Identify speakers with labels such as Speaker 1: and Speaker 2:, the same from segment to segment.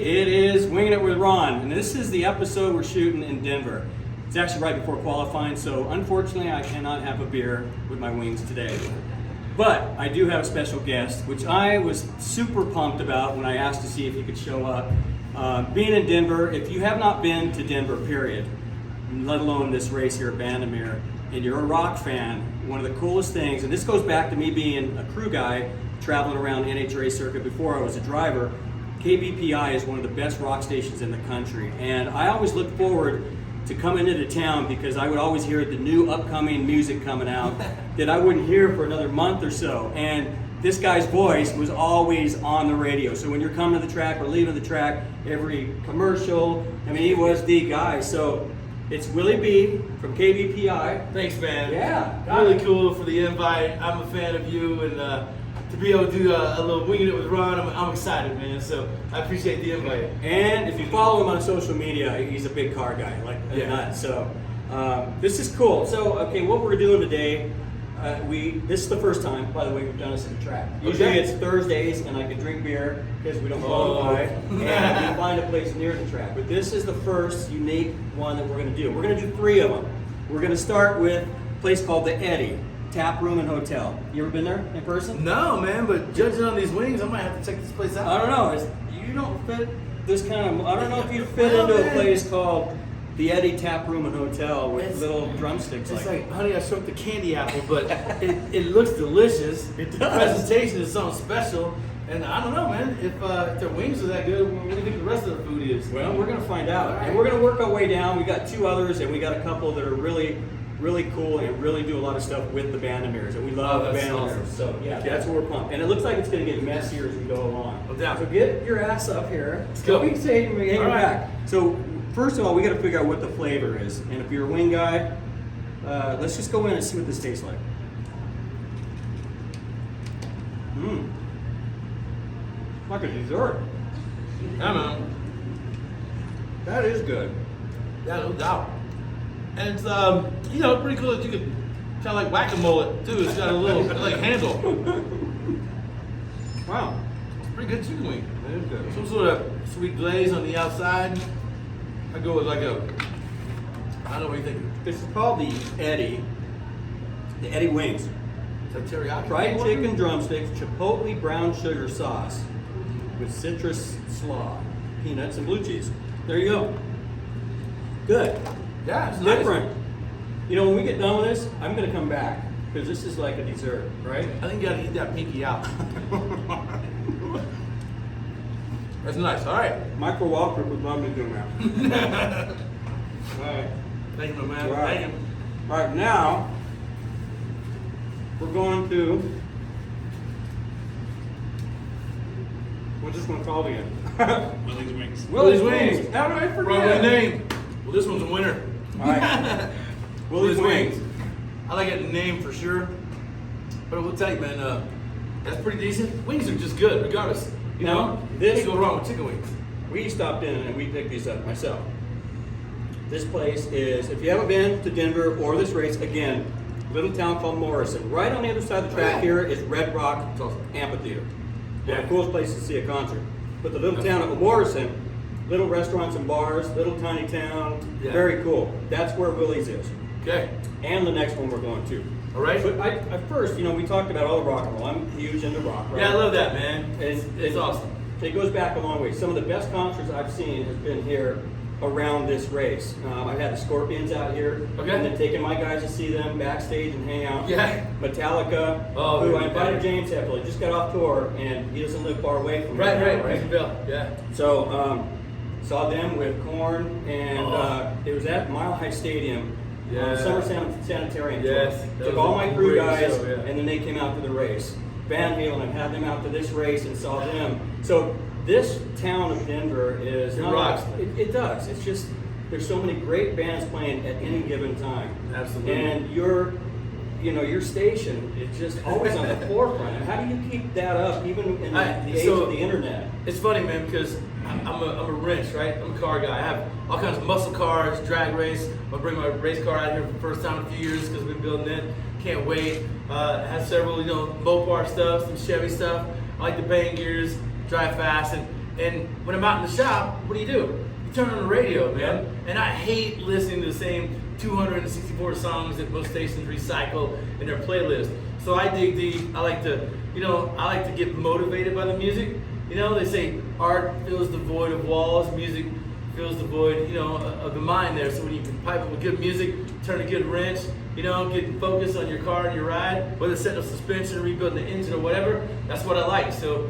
Speaker 1: It is Winging It with Ron, and this is the episode we're shooting in Denver. It's actually right before qualifying, so unfortunately I cannot have a beer with my wings today. But I do have a special guest, which I was super pumped about when I asked to see if he could show up. Being in Denver, if you have not been to Denver, period, let alone this race here at Vandermeer, and you're a rock fan, one of the coolest things, and this goes back to me being a crew guy, traveling around the NHRA circuit before I was a driver. KBPI is one of the best rock stations in the country, and I always look forward to coming into town because I would always hear the new upcoming music coming out that I wouldn't hear for another month or so. And this guy's voice was always on the radio. So when you're coming to the track or leaving the track, every commercial, I mean, he was the guy. So it's Willie B from KBPI.
Speaker 2: Thanks, man.
Speaker 1: Yeah.
Speaker 2: Really cool for the invite. I'm a fan of you, and to be able to do a little Winging It with Ron, I'm excited, man. So I appreciate the invite.
Speaker 1: And if you follow him on social media, he's a big car guy, like nuts. So this is cool. So, okay, what we're doing today, this is the first time, by the way, we've done this at the track. Usually it's Thursdays, and I can drink beer because we don't qualify, and we can find a place near the track. But this is the first unique one that we're going to do. We're going to do 3 of them. We're going to start with a place called the Eddie Tap Room and Hotel. You ever been there in person?
Speaker 2: No, man, but judging on these wings, I might have to check this place out.
Speaker 1: I don't know. You don't fit this kind of. I don't know if you fit into a place called the Eddie Tap Room and Hotel with little drumsticks.
Speaker 2: It's like Honey, I Shrunk the Candy Apple, but it looks delicious.
Speaker 1: It does.
Speaker 2: The presentation is something special, and I don't know, man. If their wings are that good, what do you think the rest of the food is?
Speaker 1: Well, we're gonna find out,
Speaker 2: Right.
Speaker 1: and we're gonna work our way down. We got 2 others, and we got a couple that are really cool and really do a lot of stuff with the Vandermeers, and we love the Vandermeers.
Speaker 2: Awesome.
Speaker 1: So yeah, that's what we're pumped. And it looks like it's going to get messier as we go along.
Speaker 2: No doubt.
Speaker 1: So get your ass up here.
Speaker 2: Let's go.
Speaker 1: We can say we hang
Speaker 2: All right.
Speaker 1: back. So first of all, we got to figure out what the flavor is, and if you're a wing guy, let's just go in and see what this tastes like. Like a dessert.
Speaker 2: Yeah, man.
Speaker 1: That is good.
Speaker 2: Yeah, no doubt. And it's pretty cool that you could kind of like whack-a-mole it too. It's got a little like handle.
Speaker 1: Wow.
Speaker 2: It's pretty good chicken wing.
Speaker 1: That is good.
Speaker 2: Some sort of sweet glaze on the outside. I go with like a, I don't know what you think.
Speaker 1: This is called the Eddie Wings.
Speaker 2: Is that teriyaki?
Speaker 1: Fried chicken drumsticks, chipotle brown sugar sauce with citrus slaw, peanuts, and blue cheese. There you go. Good.
Speaker 2: Yeah, it's
Speaker 1: Different.
Speaker 2: nice.
Speaker 1: You know, when we get done with this, I'm going to come back because this is like a dessert, right?
Speaker 2: I think you gotta eat that pinky out. That's nice. All right.
Speaker 1: Michael Walker would love me doing that. All right.
Speaker 2: Thank you, my man.
Speaker 1: Right.
Speaker 2: Thank you.
Speaker 1: All right, now we're going to. What's this one called again?
Speaker 3: Willie's Wings.
Speaker 1: Willie's Wings. How did I forget?
Speaker 2: Wrong name. Well, this one's a winner.
Speaker 1: All right. Willie's Wings.
Speaker 2: I like that name for sure. But I will tell you, man, that's pretty decent. Wings are just good, regardless. You
Speaker 1: Now,
Speaker 2: know,
Speaker 1: this-
Speaker 2: can't go wrong with chicken wings.
Speaker 1: We stopped in and we picked these up myself. This place is, if you haven't been to Denver or this race, again, little town called Morrison. Right on the other side of the track here is Red Rock Amphitheater. One of the coolest places to see a concert. But the little town of Morrison, little restaurants and bars, little tiny town, very cool. That's where Willie's is.
Speaker 2: Okay.
Speaker 1: And the next one we're going to.
Speaker 2: All right.
Speaker 1: But at first, we talked about all the rock and roll. I'm huge into rock, right?
Speaker 2: Yeah, I love that, man.
Speaker 1: It's
Speaker 2: awesome.
Speaker 1: It goes back a long way. Some of the best concerts I've seen has been here around this race. I've had the Scorpions out here,
Speaker 2: Okay.
Speaker 1: and then taking my guys to see them backstage and hang out.
Speaker 2: Yeah.
Speaker 1: Metallica,
Speaker 2: Oh,
Speaker 1: who
Speaker 2: yeah.
Speaker 1: I invited James Heffley. Just got off tour, and he doesn't live far away from
Speaker 2: Right,
Speaker 1: here now,
Speaker 2: right. Bill. Yeah.
Speaker 1: So saw them with Korn, and it was at Mile High Stadium.
Speaker 2: Yeah.
Speaker 1: Summer Sanitarium.
Speaker 2: Yes, that
Speaker 1: Took
Speaker 2: was
Speaker 1: all
Speaker 2: a
Speaker 1: my crew
Speaker 2: great
Speaker 1: guys,
Speaker 2: show, yeah.
Speaker 1: and then they came out to the race. Van Halen, and had them out to this race and saw them. So this town of Denver is
Speaker 2: It
Speaker 1: not-
Speaker 2: rocks.
Speaker 1: It does. It's just there's so many great bands playing at any given time.
Speaker 2: Absolutely.
Speaker 1: And your station is just always on the forefront. And how do you keep that up even in the age of the internet?
Speaker 2: It's funny, man, because I'm a wrench, right? I'm a car guy. I have all kinds of muscle cars, drag race. I'll bring my race car out here for the first time in a few years because we've been building it. Can't wait. Have several, Mopar stuff, some Chevy stuff. I like the bang gears, drive fast, and And when I'm out in the shop, what do? You turn on the radio, man. And I hate listening to the same 264 songs that most stations recycle in their playlist. So I dig deep. I like to get motivated by the music. You know, they say art fills the void of walls, music fills the void, of the mind there. So when you can pipe it with good music, turn a good wrench, get focused on your car and your ride, whether it's setting up suspension, rebuilding the engine or whatever, that's what I like. So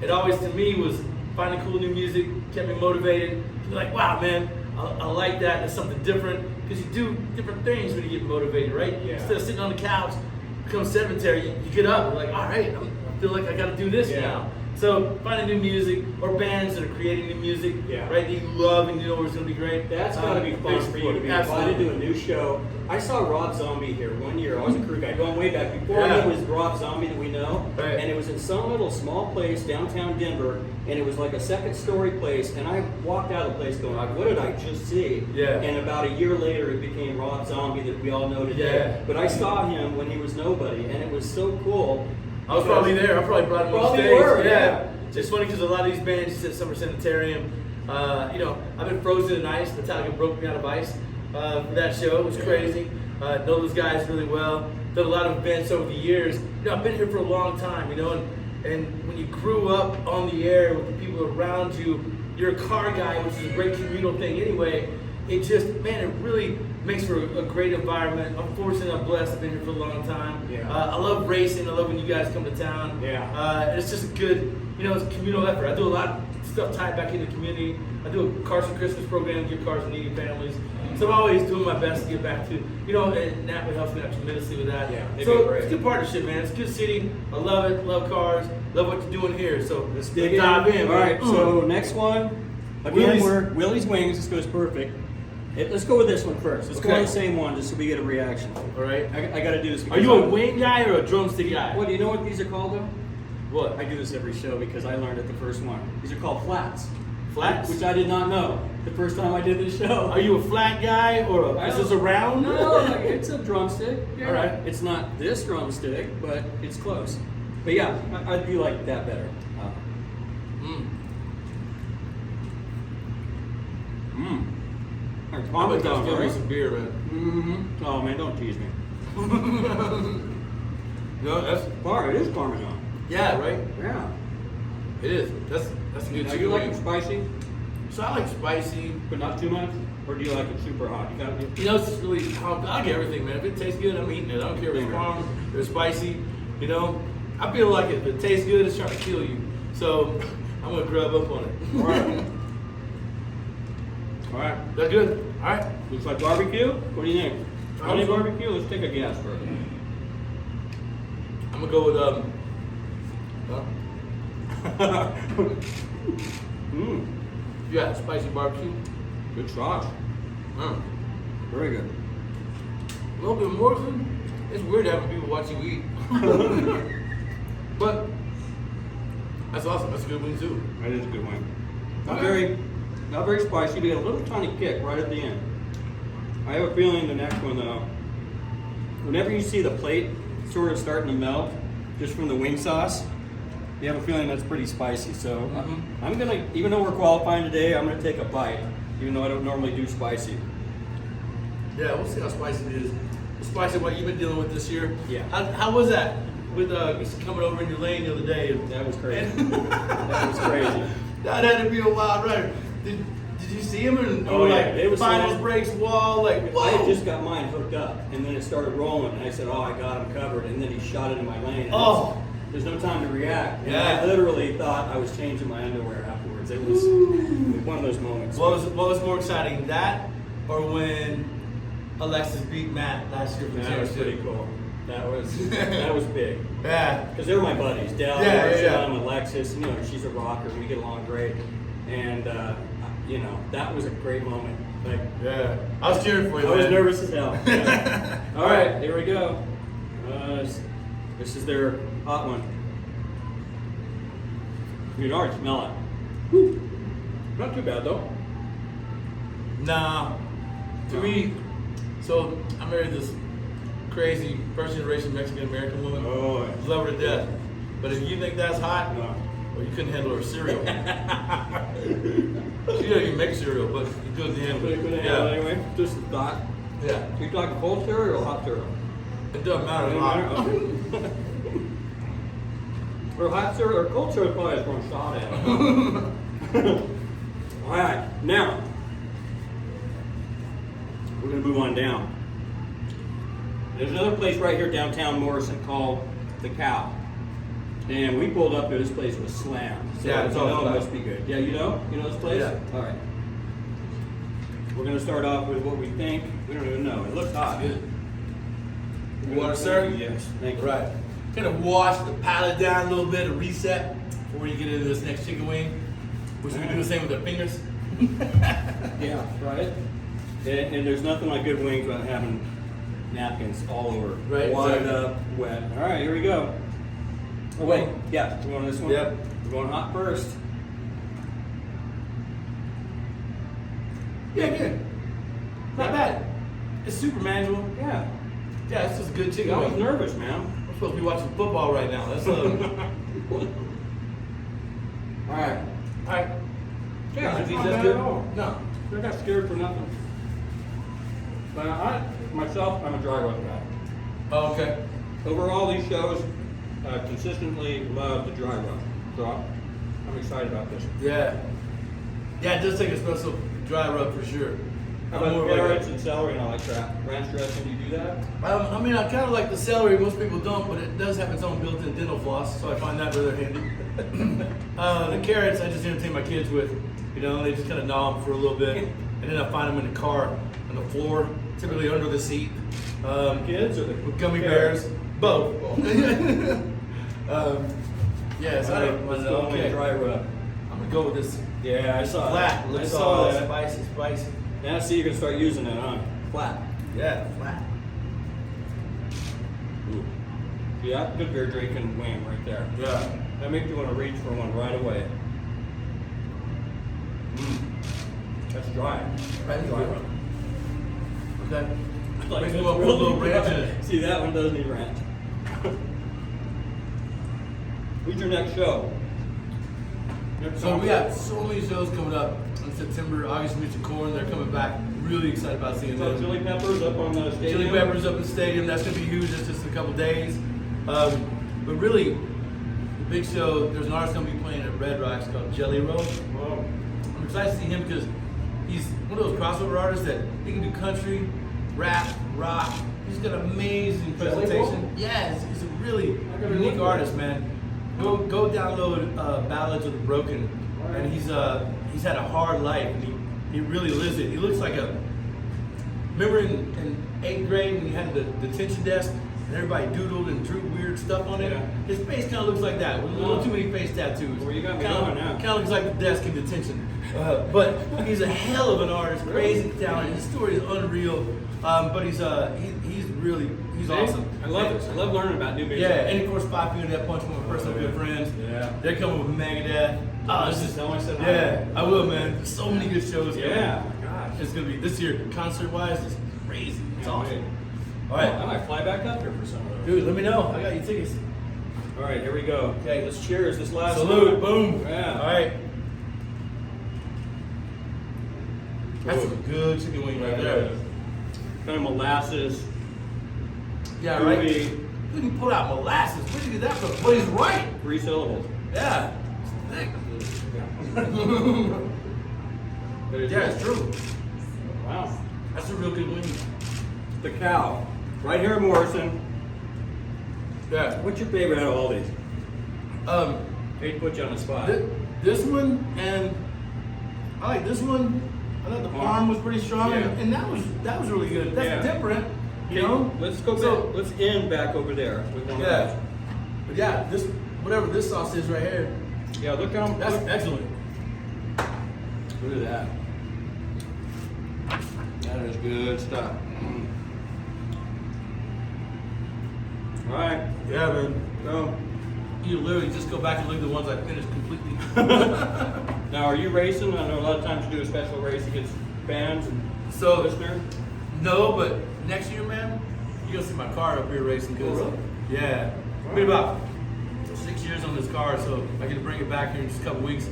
Speaker 2: it always, to me, was finding cool new music, kept me motivated. Be like, wow, man, I like that. It's something different, because you do different things when you get motivated, right?
Speaker 1: Yeah.
Speaker 2: Instead of sitting on the couch, become sedentary, you get up, you're like, all right, I feel like I got to do this now. So finding new music, or bands that are creating new music, right, that you love and you know it's going to be great.
Speaker 1: That's got to be fun for you to be invited to a new show. I saw Rob Zombie here one year. I was a crew guy going way back before it was Rob Zombie that we know. Right. And it was in some little small place downtown Denver, and it was like a second story place. And I walked out of the place going, like, what did I just see? Yeah. And about a year later, it became Rob Zombie that we all know today. Yeah. But I saw him when he was nobody, and it was so cool.
Speaker 2: I was probably there. I probably brought him on stage. Yeah. It's funny because a lot of these bands, just at Summer Sanitarium, I've been frozen in ice. Metallica broke me out of ice for that show. It was crazy. Know those guys really well. Done a lot of events over the years. I've been here for a long time, and when you grew up on the air with the people around you, you're a car guy, which is a great communal thing anyway. It just, man, it really makes for a great environment. I'm fortunate, I'm blessed. I've been here for a long time. Yeah. I love racing. I love when you guys come to town. Yeah. It's just a good, it's a communal effort. I do a lot of stuff tied back in the community. I do a Cars for Christmas program, give cars to needy families. So I'm always doing my best to get back to, and Napa helps me out tremendously with that. Yeah, so it's a good partnership, man. It's a good city. I love it. Love cars. Love what you're doing here. So let's dive in.
Speaker 1: All right. So next one, again, we're Willie's Wings. This goes perfect. Let's go with this one first. Let's go on the same one just so we get a reaction.
Speaker 2: All right.
Speaker 1: I got to do this.
Speaker 2: Are you a wing guy or a drumstick guy?
Speaker 1: Well, do you know what these are called, though?
Speaker 2: What?
Speaker 1: I do this every show because I learned it the first one. These are called flats.
Speaker 2: Flats?
Speaker 1: Which I did not know the first time I did this show.
Speaker 2: Are you a flat guy or is this a round?
Speaker 1: No, it's a drumstick. Yeah.
Speaker 2: All right.
Speaker 1: It's not this drumstick, but it's close. But yeah, I do like that better.
Speaker 2: I'm gonna give me some beer, man.
Speaker 1: Mm-hmm. Oh man, don't tease me.
Speaker 2: No, that's
Speaker 1: it is Parmesan.
Speaker 2: Yeah, right?
Speaker 1: Yeah.
Speaker 2: It is. That's a good.
Speaker 1: Now you like it spicy?
Speaker 2: So I like spicy,
Speaker 1: but not too much. Or do you like it super hot?
Speaker 2: It's just really. I get everything, man. If it tastes good, I'm eating it. I don't care if it's warm or spicy. I feel like if it tastes good, it's trying to kill you. So I'm gonna grub up on it.
Speaker 1: All right. All right.
Speaker 2: That's good. All right.
Speaker 1: Looks like barbecue. What do you think? Honey barbecue? Let's take a guess first.
Speaker 2: I'm gonna go with Yeah, spicy barbecue.
Speaker 1: Good sauce. Very good.
Speaker 2: Logan Morrison, it's weird having people watch you eat. But that's awesome. That's a good wing too.
Speaker 1: That is a good wing. Not very spicy, but a little tiny kick right at the end. I have a feeling the next one though, whenever you see the plate sort of starting to melt just from the wing sauce, you have a feeling that's pretty spicy. So I'm gonna, even though we're qualifying today, I'm gonna take a bite, even though I don't normally do spicy.
Speaker 2: Yeah, we'll see how spicy it is. Spicy what you've been dealing with this year.
Speaker 1: Yeah.
Speaker 2: How was that with coming over in your lane the other day?
Speaker 1: That was crazy. That was crazy.
Speaker 2: That had to be a wild ride. Did you see him
Speaker 1: it was
Speaker 2: finals breaks wall like? Whoa.
Speaker 1: I had just got mine hooked up, and then it started rolling, and I said, "Oh, I got him covered," and then he shot into my lane. There's no time to react. And I literally thought I was changing my underwear afterwards. It was one of those moments.
Speaker 2: What was more exciting, that or when Alexis beat Matt last year for
Speaker 1: That was pretty cool. That was big.
Speaker 2: Yeah.
Speaker 1: Because they're my buddies, Dell, and Alexis. She's a rocker. We get along great, and that was a great moment. Like,
Speaker 2: yeah, I was cheering for you.
Speaker 1: I was nervous as hell. Yeah. All right, here we go. This is their hot one. You can already smell it. Whew. Not too bad though.
Speaker 2: Nah. To me, so I married this crazy first generation Mexican American woman.
Speaker 1: Oh, yeah.
Speaker 2: Love her to death. But if you think that's hot,
Speaker 1: no.
Speaker 2: well, you couldn't handle her cereal. She doesn't even make cereal, but she does the
Speaker 1: But it
Speaker 2: handle.
Speaker 1: couldn't handle it anyway. Just a thought.
Speaker 2: Yeah.
Speaker 1: You talking cold cereal or hot cereal?
Speaker 2: It doesn't matter.
Speaker 1: Okay. Or hot cereal or cold cereal probably has one shot at it. All right, now we're gonna move on down. There's another place right here downtown Morrison called The Cow. And we pulled up there, this place was slammed. So
Speaker 2: Yeah, it's
Speaker 1: you
Speaker 2: all
Speaker 1: know it
Speaker 2: flat.
Speaker 1: must be good. Yeah, you know this place?
Speaker 2: Yeah.
Speaker 1: All right. We're gonna start off with what we think. We don't even know. It looks hot.
Speaker 2: Good. Water, sir?
Speaker 1: Yes, thank you.
Speaker 2: Right. Kind of wash the palate down a little bit, a reset before you get into this next chicken wing. Which we can do the same with our fingers.
Speaker 1: Yeah, right. And there's nothing like good wings without having napkins all over.
Speaker 2: Right,
Speaker 1: Wadded
Speaker 2: exactly.
Speaker 1: up, wet. All right, here we go. Oh wait, yeah, we're going this one?
Speaker 2: Yep.
Speaker 1: We're going hot first.
Speaker 2: Yeah, good. Not bad. It's super manual.
Speaker 1: Yeah.
Speaker 2: Yeah, it's just a good chicken
Speaker 1: I was
Speaker 2: wing.
Speaker 1: nervous, man.
Speaker 2: I'm supposed to be watching football right now. That's
Speaker 1: All right.
Speaker 2: Alright.
Speaker 1: Yeah,
Speaker 2: Is
Speaker 1: it's
Speaker 2: he
Speaker 1: not
Speaker 2: just
Speaker 1: bad
Speaker 2: good?
Speaker 1: at all.
Speaker 2: No.
Speaker 1: I got scared for nothing. But myself, I'm a dry rub guy.
Speaker 2: Oh, okay.
Speaker 1: Overall, these shows consistently love the dry rub. So I'm excited about this.
Speaker 2: Yeah. Yeah, it does take a special dry rub for sure.
Speaker 1: How
Speaker 2: I'm more
Speaker 1: about
Speaker 2: of
Speaker 1: carrots and celery and all like that? Ranch dressing, do you do that?
Speaker 2: I mean, I kind of like the celery. Most people don't, but it does have its own built-in dental floss, so I find that rather handy. The carrots, I just entertain my kids with. You know, they just kind of gnaw them for a little bit, and then I find them in the car on the floor, typically under the seat.
Speaker 1: Kids or the
Speaker 2: With gummy
Speaker 1: carrots?
Speaker 2: bears, both. Yes,
Speaker 1: That's the only
Speaker 2: okay.
Speaker 1: dry rub.
Speaker 2: I'm gonna go with this
Speaker 1: Yeah, I saw
Speaker 2: flat.
Speaker 1: that. I
Speaker 2: Looks
Speaker 1: saw
Speaker 2: all
Speaker 1: that.
Speaker 2: spicy, spicy.
Speaker 1: Now see, you can start using it, huh? Flat.
Speaker 2: Yeah, flat.
Speaker 1: Ooh. Yeah, good beer drinking wing right there.
Speaker 2: Yeah.
Speaker 1: That makes you want to reach for one right away. That's dry.
Speaker 2: Right,
Speaker 1: Dry
Speaker 2: dry.
Speaker 1: rub.
Speaker 2: Okay.
Speaker 1: Like
Speaker 2: Makes me
Speaker 1: this
Speaker 2: want to put a little
Speaker 1: really
Speaker 2: ranch in
Speaker 1: dry.
Speaker 2: it.
Speaker 1: See, that one does need ranch. Who's your next show?
Speaker 2: So we got so many shows coming up in September. August Music Corn, they're coming back. Really excited about seeing
Speaker 1: So
Speaker 2: them.
Speaker 1: Chili Peppers up on the stadium.
Speaker 2: Chili Peppers up in the stadium. That's gonna be huge. That's just a couple days. But really, the big show. There's an artist gonna be playing at Red Rocks called Jelly Roll.
Speaker 1: Whoa.
Speaker 2: I'm excited to see him because he's one of those crossover artists that he can do country, rap, rock. He's got an amazing
Speaker 1: Jelly
Speaker 2: presentation.
Speaker 1: Roll?
Speaker 2: Yeah, he's a really
Speaker 1: I gotta
Speaker 2: unique
Speaker 1: look at
Speaker 2: artist, man. Go download Ballads of the Broken, and he's had a hard life, and he really lives it. He looks like a. Remember in 8th grade when you had the detention desk and everybody doodled and drew weird stuff on it?
Speaker 1: Yeah.
Speaker 2: His face kind of looks like that, with a little too many face tattoos.
Speaker 1: Well, you got me
Speaker 2: Kinda-
Speaker 1: going now.
Speaker 2: Kind of looks like the desk in detention. But he's a hell of an artist, crazy talented. His story is unreal. But he's really awesome.
Speaker 1: I love this. I love learning about new music.
Speaker 2: Yeah, and of course, 5 Finger Death Punch, one of my personal good friends.
Speaker 1: Yeah.
Speaker 2: They're coming with Megadeth. Oh, it's just,
Speaker 1: Tell me something.
Speaker 2: yeah, I will, man. There's so many good shows.
Speaker 1: Yeah.
Speaker 2: coming. Gosh, it's gonna be this year, concert-wise, it's crazy. It's
Speaker 1: Yeah,
Speaker 2: awesome.
Speaker 1: right.
Speaker 2: All
Speaker 1: I
Speaker 2: right,
Speaker 1: might fly back up here for some of those.
Speaker 2: dude, let me know. I got you tickets.
Speaker 1: All right, here we go.
Speaker 2: Okay.
Speaker 1: Let's cheers this last
Speaker 2: Salute,
Speaker 1: one.
Speaker 2: boom.
Speaker 1: Yeah.
Speaker 2: All right. That's
Speaker 1: Ooh.
Speaker 2: some good chicken wing right there.
Speaker 1: Kind of molasses.
Speaker 2: Yeah, right.
Speaker 1: Gooey.
Speaker 2: Dude, he pulled out molasses. Where'd you get that from? But he's right.
Speaker 1: 3 syllables.
Speaker 2: Yeah. It's thick.
Speaker 1: But it's
Speaker 2: Yeah, it's true.
Speaker 1: Wow.
Speaker 2: That's a real good wing.
Speaker 1: The Cow. Right here in Morrison.
Speaker 2: Yeah.
Speaker 1: What's your favorite out of all these?
Speaker 2: Um,
Speaker 1: Hate to put you on the spot.
Speaker 2: this one and I like this one. I thought the farm was pretty strong,
Speaker 1: Yeah.
Speaker 2: and that was really good. That's
Speaker 1: Yeah.
Speaker 2: different, you
Speaker 1: Okay,
Speaker 2: know.
Speaker 1: Let's go
Speaker 2: So-
Speaker 1: back. Let's end back over there with one
Speaker 2: Yeah.
Speaker 1: of
Speaker 2: But yeah, this whatever this sauce is right here,
Speaker 1: those. Yeah, look how
Speaker 2: that's excellent.
Speaker 1: Look at that. That is good stuff. All right.
Speaker 2: Yeah, man.
Speaker 1: So,
Speaker 2: You literally just go back and look at the ones I finished completely.
Speaker 1: now are you racing? I know a lot of times you do a special race against fans and
Speaker 2: So
Speaker 1: listeners.
Speaker 2: no, but next year, man, you gonna see my car up here racing. Cause,
Speaker 1: Oh, really?
Speaker 2: Yeah, been about 6 years on this car, so I get to bring it back here in just a couple weeks.